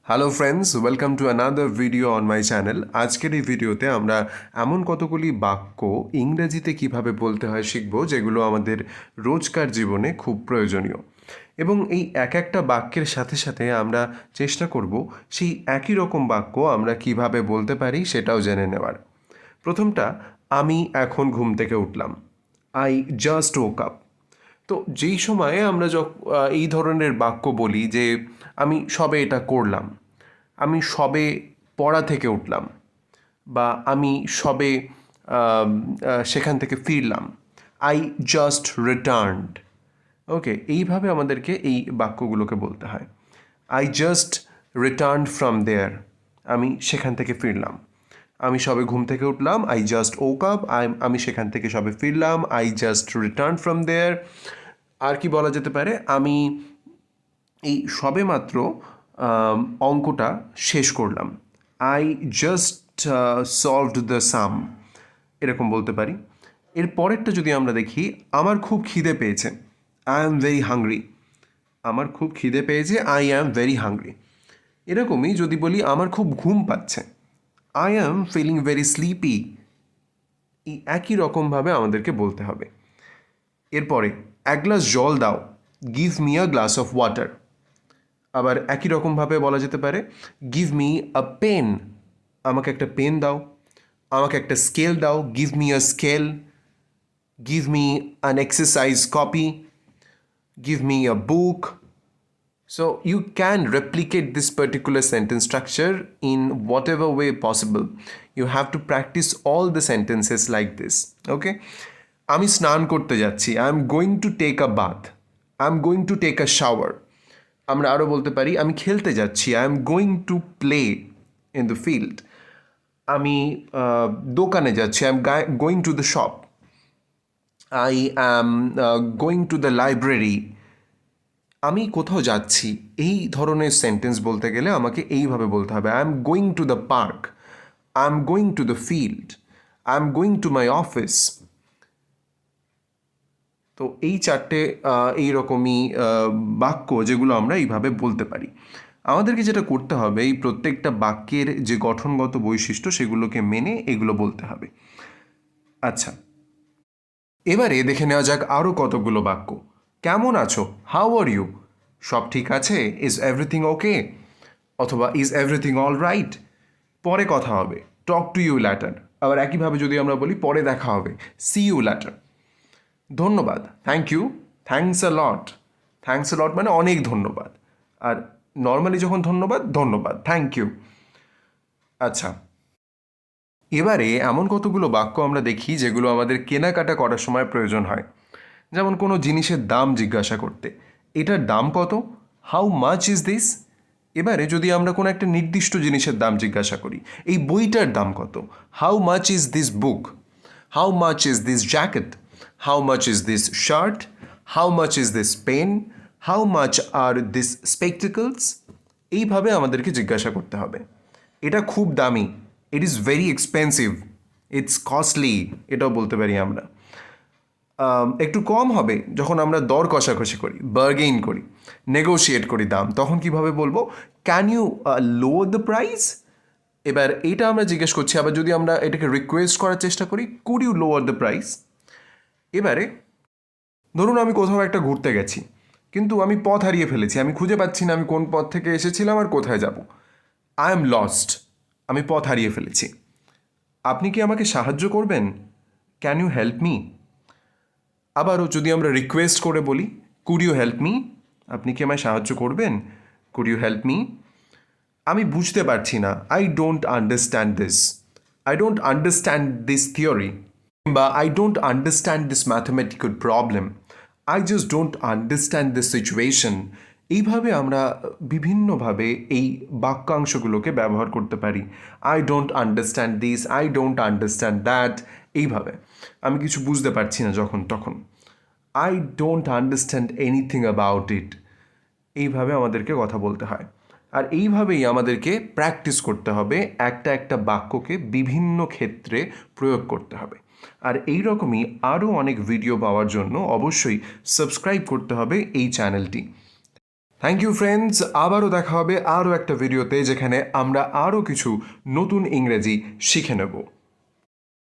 Hello friends, welcome to another video on my channel. আজকের এই ভিডিওতে আমরা এমন কতগুলি বাক্য ইংরেজিতে কিভাবে বলতে হয় শিখব, যেগুলো আমাদের রোজকার জীবনে খুব প্রয়োজনীয়। এবং এই এক একটা বাক্যের সাথে সাথে আমরা চেষ্টা করব সেই একই রকম বাক্য আমরা কিভাবে বলতে পারি সেটাও জেনে নেওয়ার। প্রথমটা, আমি এখন ঘুম থেকে উঠলাম। I just woke up. তো যেই সময়ে আমরা এই ধরনের বাক্য বলি যে আমি সবে এটা করলাম, আমি সবে পড়া থেকে উঠলাম, বা আমি সবে সেখান থেকে ফিরলাম, আই জাস্ট রিটার্নড। ওকে, এইভাবে আমাদেরকে এই বাক্যগুলোকে বলতে হয়। আই জাস্ট রিটার্ন ফ্রম দেয়ার, আমি সেখান থেকে ফিরলাম। আমি সবে ঘুম থেকে উঠলাম, আই জাস্ট ওক আপ। আমি সেখান থেকে সবে ফিরলাম, আই জাস্ট রিটার্ন ফ্রম দেয়ার। আর কি বলা যেতে পারে, আমি এই সবেমাত্র অঙ্কটা শেষ করলাম, আই জাস্ট সলভড দ্য সাম, এরকম বলতে পারি। এর পরেরটা যদি আমরা দেখি, আমার খুব খিদে পেয়েছে, আই অ্যাম ভেরি হাংরি। আমার খুব খিদে পেয়েছে, আই অ্যাম ভেরি হাংরি। এরকমই যদি বলি আমার খুব ঘুম পাচ্ছে, I am feeling very sleepy. এই একই রকমভাবে আমাদেরকে বলতে হবে। এরপরে, এক গ্লাস জল দাও, give me a glass of water. আবার একই রকমভাবে বলা যেতে পারে, গিভ মি আ পেন, আমাকে একটা পেন দাও। আমাকে একটা স্কেল দাও, give me a scale. Give me an exercise copy, give me a book. So you can replicate this particular sentence structure in whatever way possible. You have to practice all the sentences like this. Okay? আমি স্নান করতে যাচ্ছি, I am going to take a bath, I am going to take a shower. আমরা আরও বলতে পারি, আমি খেলতে যাচ্ছি, I am going to play in the field. আমি দোকানে যাচ্ছি, I am going to the shop. I am going to the library. আমি কোথাও যাচ্ছি, এই ধরনের সেন্টেন্স বলতে গেলে আমাকে এইভাবে বলতে হবে, I am going to the park, I am going to the field, I am going to my office. তো এই চারটে এইরকমই বাক্য যেগুলো আমরা এইভাবে বলতে পারি। আমাদেরকে যেটা করতে হবে, এই প্রত্যেকটা বাক্যের যে গঠনগত বৈশিষ্ট্য সেগুলোকে মেনে এগুলো বলতে হবে। আচ্ছা, এবারে দেখে নেওয়া যাক আরও কতগুলো বাক্য। কেমন আছো, হাউ আর ইউ। সব ঠিক আছে, ইজ এভরিথিং ওকে। অথবা ইজ এভরিথিং অল রাইট। পরে কথা হবে, টক টু ইউ ল্যাটার। আবার একইভাবে যদি আমরা বলি পরে দেখা হবে, সি ইউ ল্যাটার। ধন্যবাদ, thank you, thanks a lot. Thanks a lot মানে অনেক ধন্যবাদ। আর নর্মালি যখন ধন্যবাদ, ধন্যবাদ, থ্যাংক ইউ। আচ্ছা, এবারে এমন কতগুলো বাক্য আমরা দেখি যেগুলো আমাদের কেনাকাটা করার সময় প্রয়োজন হয়। যেমন কোনো জিনিসের দাম জিজ্ঞাসা করতে, এটার দাম কত, হাউ মাচ ইজ দিস। এবারে যদি আমরা কোনো একটা নির্দিষ্ট জিনিসের দাম জিজ্ঞাসা করি, এই বইটার দাম কত, how much is this book, how much is this jacket, how much is this shirt, how much is this pen, how much are this spectacles. এইভাবে আমাদেরকে জিজ্ঞাসা করতে হবে। এটা খুব দামি, it is very expensive, it's costly, এটাও বলতে পারি আমরা। একটু কম হবে যখন আমরা দর কষাকষি করি, বার্গেইন করি, নেগোশিয়েট করি দাম, তখন কিভাবে বলবো, can you lower the price. এবার এইটা আমরা জিজ্ঞেস করছি। আবার যদি আমরা এটাকে রিকোয়েস্ট করার চেষ্টা করি, could you lower the price. এবারে ধরুন আমি কোথাও একটা ঘুরতে গেছি, কিন্তু আমি পথ হারিয়ে ফেলেছি, আমি খুঁজে পাচ্ছি না আমি কোন পথ থেকে এসেছিলাম আর কোথায় যাব। আই এম লস্ট, আমি পথ হারিয়ে ফেলেছি। আপনি কি আমাকে সাহায্য করবেন, ক্যান ইউ হেল্প মি। আবারও যদি আমরা রিকোয়েস্ট করে বলি, কুড ইউ হেল্প মি, আপনি কি আমায় সাহায্য করবেন, কুড ইউ হেল্প মি। আমি বুঝতে পারছি না, I don't understand this, I don't understand this theory, বা I don't understand this mathematical problem, I just don't understand this situation. এইভাবে আমরা বিভিন্নভাবে এই বাক্যাংশগুলোকে ব্যবহার করতে পারি। I don't understand this, I don't understand that. এইভাবে আমি কিছু বুঝতে পারছি না যখন তখন, I don't understand anything about it. এইভাবে আমাদেরকে কথা বলতে হয়। আর এইভাবেই আমাদেরকে প্র্যাকটিস করতে হবে, একটা একটা বাক্যকে বিভিন্ন ক্ষেত্রে প্রয়োগ করতে হবে। আর এই রকমই আরও অনেক ভিডিও পাওয়ার জন্য অবশ্যই সাবস্ক্রাইব করতে হবে এই চ্যানেলটি। থ্যাংক ইউ ফ্রেন্ডস, আবারও দেখা হবে আরও একটা ভিডিওতে যেখানে আমরা আরও কিছু নতুন ইংরেজি শিখে নেব।